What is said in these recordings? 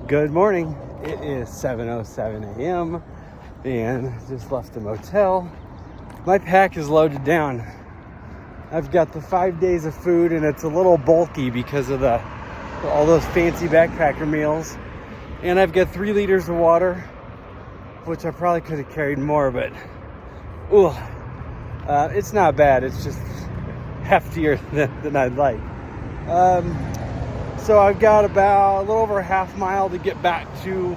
Good morning. It is 7:07 a.m. and just left the motel. My pack is loaded down. I've got the 5 days of food and it's a little bulky because of all those fancy backpacker meals. And I've got 3 liters of water, which I probably could have carried more, but it's not bad. It's just heftier than I'd like. So I've got about a little over a half mile to get back to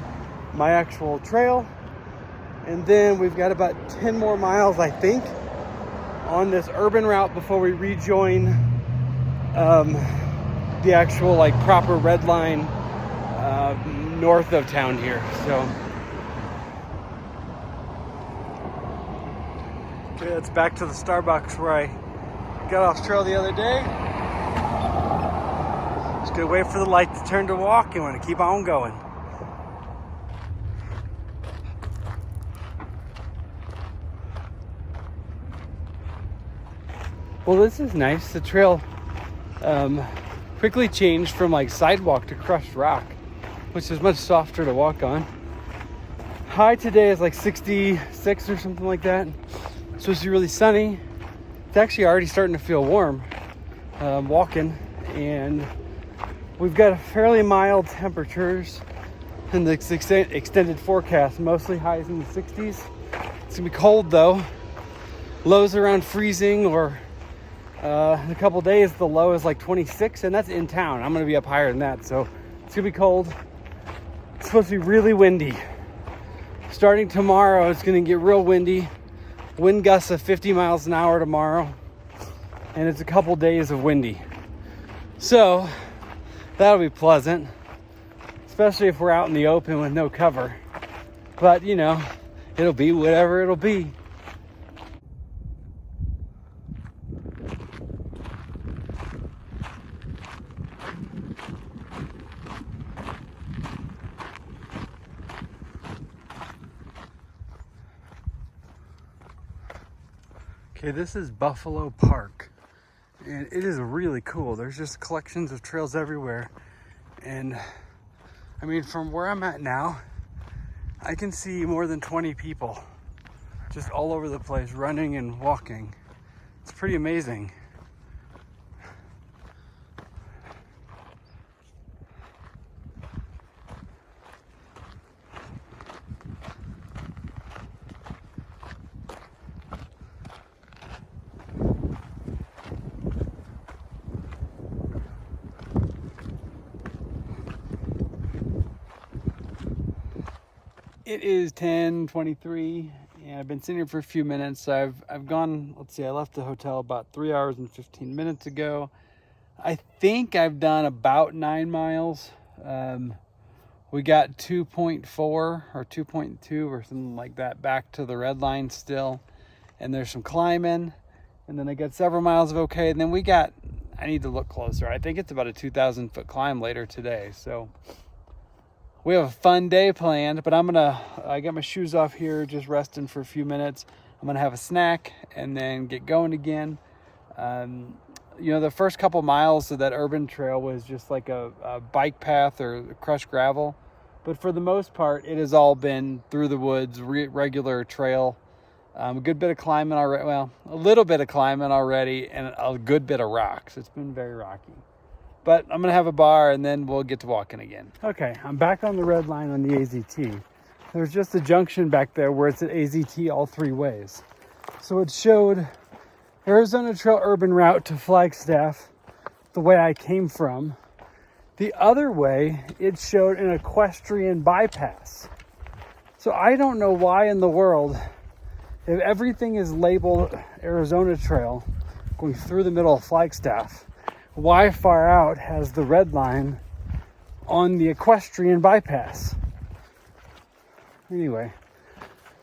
my actual trail. And then we've got about 10 more miles, I think, on this urban route before we rejoin the actual proper red line north of town here. So okay, it's back to the Starbucks where I got off trail the other day. Just gonna wait for the light to turn to walk and we're gonna keep on going. Well, this is nice. The trail quickly changed from sidewalk to crushed rock, which is much softer to walk on. High today is 66 or something like that. It's supposed to be really sunny. It's actually already starting to feel warm walking, and we've got fairly mild temperatures in the extended forecast, mostly highs in the 60s. It's gonna be cold though. Lows around freezing, or in a couple days the low is 26, and that's in town. I'm gonna be up higher than that, so it's gonna be cold. It's supposed to be really windy. Starting tomorrow, it's gonna get real windy. Wind gusts of 50 miles an hour tomorrow, and it's a couple days of windy. So that'll be pleasant, especially if we're out in the open with no cover. But it'll be whatever it'll be. Okay, this is Buffalo Park, and it is really cool. There's just collections of trails everywhere. And I mean, from where I'm at now, I can see more than 20 people just all over the place running and walking. It's pretty amazing. It is 10:23 and I've been sitting here for a few minutes. I've gone, let's see, I left the hotel about 3 hours and 15 minutes ago. I think I've done about 9 miles. We got 2.4 or 2.2 or something like that back to the red line still. And there's some climbing, and then I got several miles of okay. And then I need to look closer. I think it's about a 2,000 foot climb later today. So we have a fun day planned, but I got my shoes off here, just resting for a few minutes. I'm gonna have a snack and then get going again. The first couple miles of that urban trail was just like a bike path or crushed gravel. But for the most part, it has all been through the woods, regular trail. A good bit of climbing already, well, a little bit of climbing already, and a good bit of rocks. It's been very rocky. But I'm going to have a bar and then we'll get to walking again. Okay, I'm back on the red line on the AZT. There's just a junction back there where it's at AZT all 3 ways. So it showed Arizona Trail urban route to Flagstaff, the way I came from. The other way, it showed an equestrian bypass. So I don't know why in the world, if everything is labeled Arizona Trail going through the middle of Flagstaff, why far out has the red line on the equestrian bypass? Anyway,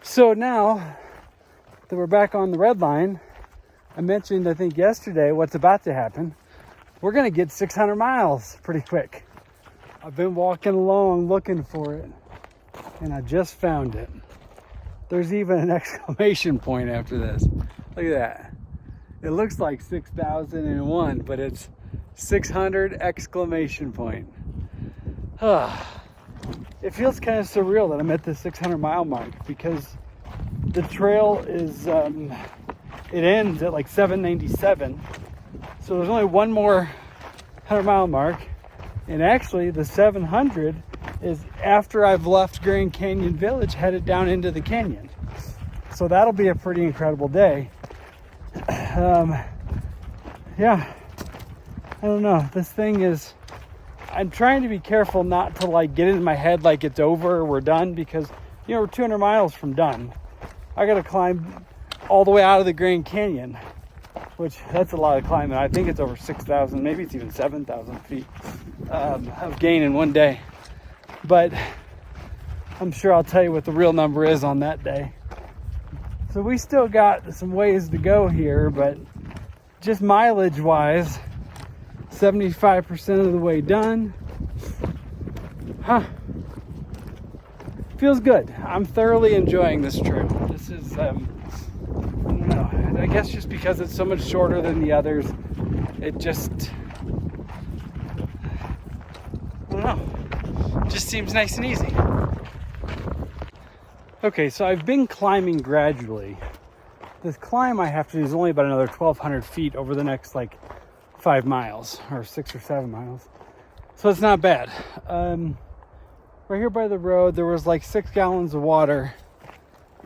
so now that we're back on the red line, I mentioned, I think yesterday, what's about to happen. We're gonna get 600 miles pretty quick. I've been walking along looking for it, and I just found it. There's even an exclamation point after this. Look at that. It looks like 6,001, but it's 600 exclamation point. it feels kind of surreal that I'm at the 600-mile mark, because the trail is, it ends at like 797. So there's only one more 100-mile mark. And actually the 700 is after I've left Grand Canyon Village, headed down into the canyon. So that'll be a pretty incredible day. Yeah, I don't know. This thing is, I'm trying to be careful not to like get in my head like it's over or we're done, because, you know, we're 200 miles from done. I got to climb all the way out of the Grand Canyon, which that's a lot of climbing. I think it's over 6,000, maybe it's even 7,000 feet of gain in one day. But I'm sure I'll tell you what the real number is on that day. So we still got some ways to go here, but just mileage wise, 75% of the way done. Feels good. I'm thoroughly enjoying this trip. This is, I don't know, I guess just because it's so much shorter than the others, it just, I don't know, just seems nice and easy. Okay, so I've been climbing gradually. This climb I have to do is only about another 1,200 feet over the next like 5 miles or 6 or 7 miles. So it's not bad. Right here by the road, there was like 6 gallons of water,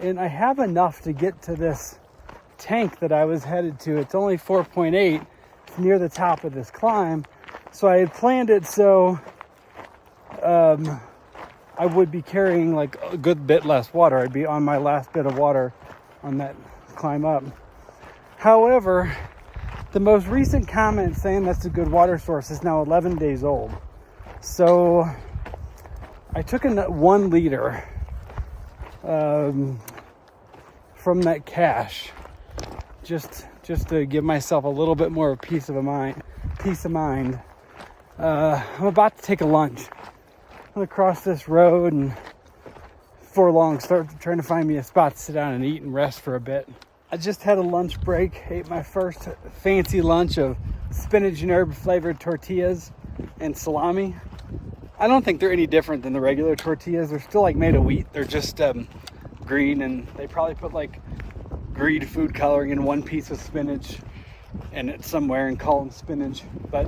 and I have enough to get to this tank that I was headed to. It's only 4.8. It's near the top of this climb. So I had planned it so I would be carrying like a good bit less water. I'd be on my last bit of water on that climb up. However, the most recent comment saying that's a good water source is now 11 days old. So I took 1 liter from that cache just to give myself a little bit more peace of mind. I'm about to take a lunch. I'm gonna cross this road and before long start trying to find me a spot to sit down and eat and rest for a bit. I just had a lunch break, ate my first fancy lunch of spinach and herb flavored tortillas and salami. I don't think they're any different than the regular tortillas. They're still like made of wheat. They're just green, and they probably put like green food coloring in one piece of spinach and it's somewhere and call them spinach. But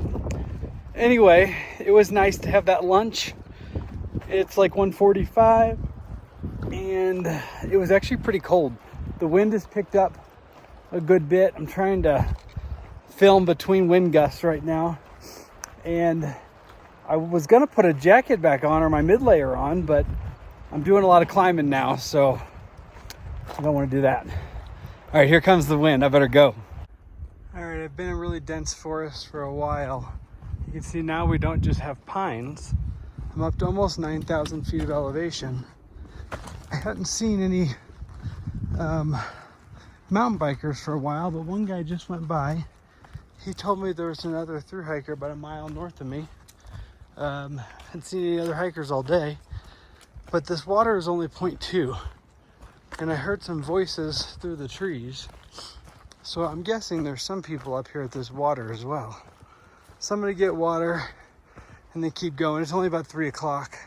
anyway, it was nice to have that lunch. It's like 1:45 and it was actually pretty cold. The wind has picked up a good bit. I'm trying to film between wind gusts right now, and I was gonna put a jacket back on or my mid layer on, but I'm doing a lot of climbing now, so I don't want to do that. All right, here comes the wind. I better go. All right, I've been in really dense forest for a while. You can see now we don't just have pines. I'm up to almost 9,000 feet of elevation. I hadn't seen any mountain bikers for a while, but one guy just went by. He told me there was another through hiker about a mile north of me. Hadn't seen any other hikers all day, but this water is only 0.2, and I heard some voices through the trees, so I'm guessing there's some people up here at this water as well. Somebody get water and then keep going. It's only about 3 o'clock.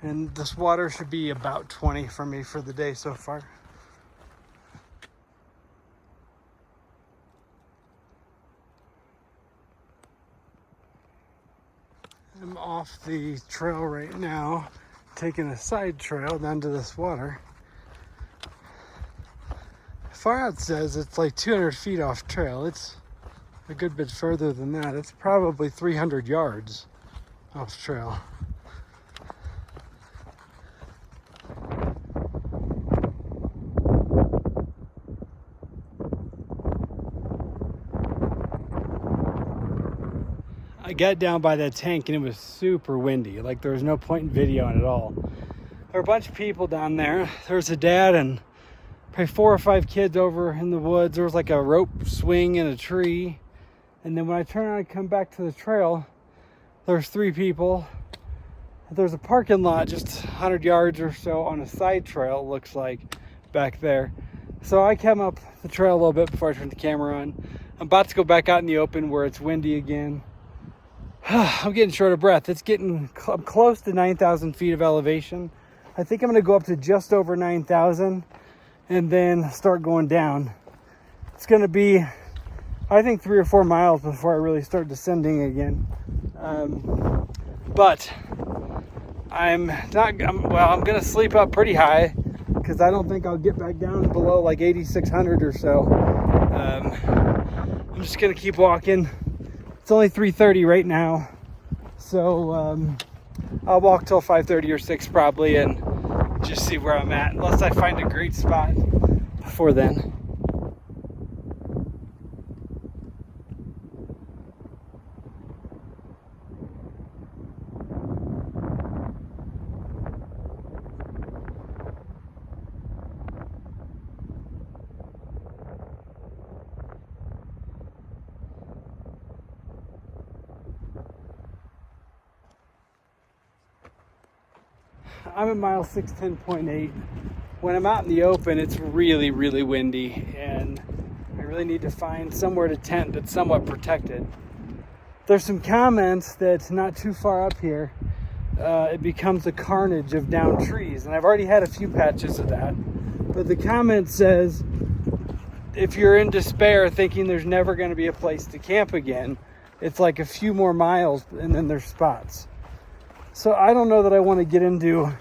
And this water should be about 20 for me for the day so far. I'm off the trail right now, taking a side trail down to this water. Far Out says it's like 200 feet off trail. It's a good bit further than that. It's probably 300 yards off trail. I got down by that tank and it was super windy. Like there was no point in videoing at all. There were a bunch of people down there. There was a dad and probably 4 or 5 kids over in the woods. There was like a rope swing in a tree. And then when I turn around and come back to the trail, there's 3 people. There's a parking lot just 100 yards or so on a side trail, it looks like, back there. So I came up the trail a little bit before I turned the camera on. I'm about to go back out in the open where it's windy again. I'm getting short of breath. It's getting close to 9,000 feet of elevation. I think I'm going to go up to just over 9,000 and then start going down. It's going to be, I think, 3 or 4 miles before I really start descending again. But I'm going to sleep up pretty high because I don't think I'll get back down below like 8,600 or so. I'm just going to keep walking. It's only 3:30 right now. So I'll walk till 5:30 or 6 probably and just see where I'm at, unless I find a great spot before then. I'm at mile 610.8. When I'm out in the open, it's really, really windy, and I really need to find somewhere to tent that's somewhat protected. There's some comments that not too far up here, it becomes a carnage of downed trees, and I've already had a few patches of that. But the comment says, if you're in despair thinking there's never going to be a place to camp again, it's like a few more miles and then there's spots. So I don't know that I want to get into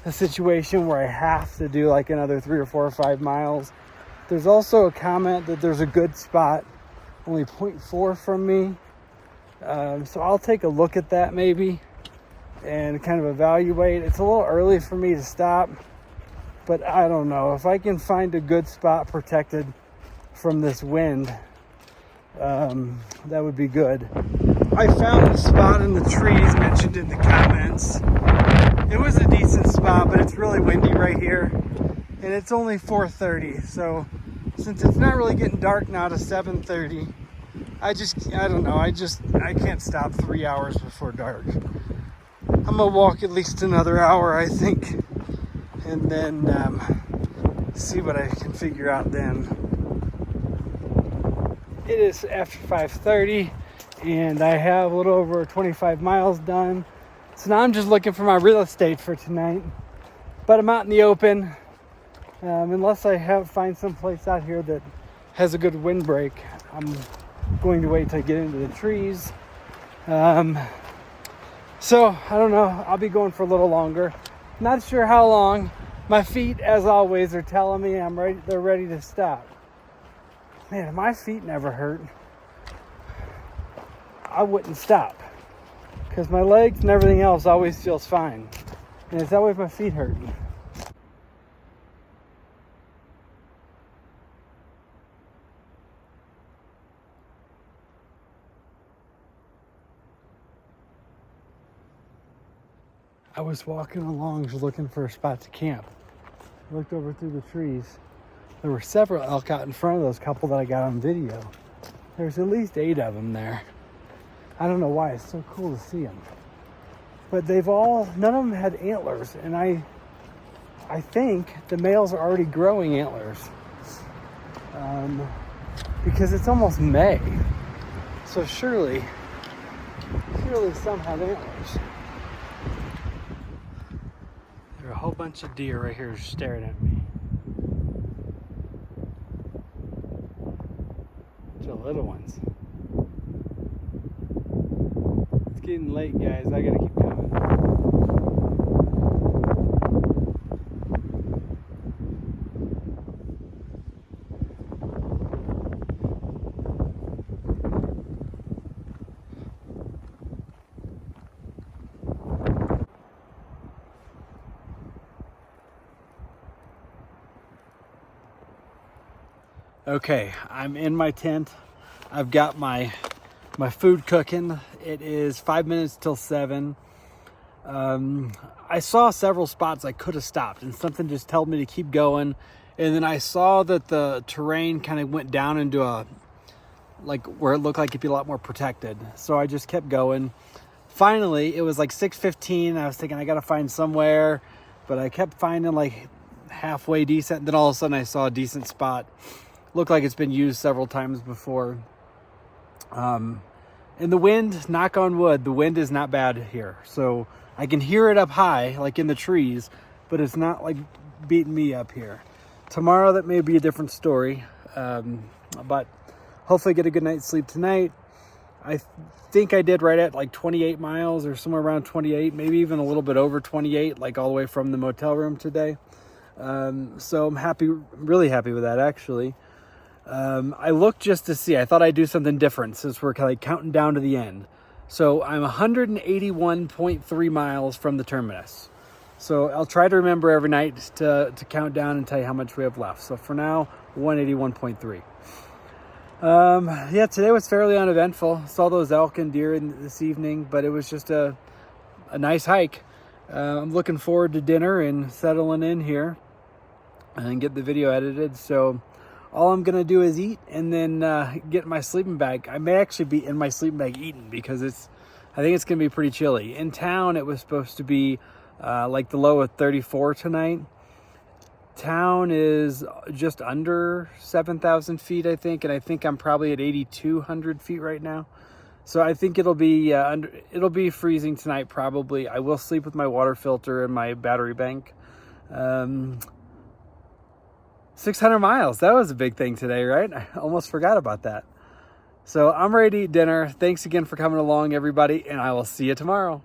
a situation where I have to do like another 3 or 4 or 5 miles. There's also a comment that there's a good spot only 0.4 from me. So I'll take a look at that maybe and kind of evaluate. It's a little early for me to stop, but I don't know. If I can find a good spot protected from this wind, that would be good. I found the spot in the trees mentioned in the comments. It was a decent spot, but it's really windy right here, and it's only 4:30. So since it's not really getting dark now to 7:30, I don't know. I can't stop 3 hours before dark. I'm gonna walk at least another hour, I think, and then see what I can figure out then. It is after 5:30. And I have a little over 25 miles done. So now I'm just looking for my real estate for tonight. But I'm out in the open. Unless I find some place out here that has a good windbreak, I'm going to wait till I get into the trees. So I don't know. I'll be going for a little longer. Not sure how long. My feet, as always, are telling me they're ready to stop. Man, if my feet never hurt, I wouldn't stop, because my legs and everything else always feels fine, and it's always my feet hurting. I was walking along looking for a spot to camp. I looked over through the trees. There were several elk out in front of those couple that I got on video. There's at least 8 of them there. I don't know why, it's so cool to see them. But none of them had antlers, and I think the males are already growing antlers. Because it's almost May. So surely some have antlers. There are a whole bunch of deer right here staring at me. The little ones. It's getting late, guys. I gotta keep going. Okay, I'm in my tent. I've got my food cooking. It is 5 minutes till 7. I saw several spots I could have stopped, and something just told me to keep going. And then I saw that the terrain kind of went down into where it looked like it'd be a lot more protected. So I just kept going. Finally, it was like 6:15. I was thinking I got to find somewhere, but I kept finding like halfway decent. Then all of a sudden I saw a decent spot. Looked like it's been used several times before. And the wind, knock on wood, the wind is not bad here. So I can hear it up high, like in the trees, but it's not like beating me up here. Tomorrow, that may be a different story. But hopefully get a good night's sleep tonight. I think I did right at like 28 miles or somewhere around 28, maybe even a little bit over 28, like all the way from the motel room today. So I'm happy, really happy with that actually. I looked just to see, I thought I'd do something different since we're kind of like counting down to the end. So I'm 181.3 miles from the terminus. So I'll try to remember every night to count down and tell you how much we have left. So for now, 181.3. Yeah, today was fairly uneventful. Saw those elk and deer this evening, but it was just a nice hike. I'm looking forward to dinner and settling in here and get the video edited. So all I'm going to do is eat and then get my sleeping bag. I may actually be in my sleeping bag eating because I think it's going to be pretty chilly. In town, it was supposed to be like the low of 34 tonight. Town is just under 7,000 feet, I think, and I think I'm probably at 8,200 feet right now. So I think it'll be freezing tonight probably. I will sleep with my water filter and my battery bank. 600 miles. That was a big thing today, right? I almost forgot about that. So I'm ready to eat dinner. Thanks again for coming along, everybody, and I will see you tomorrow.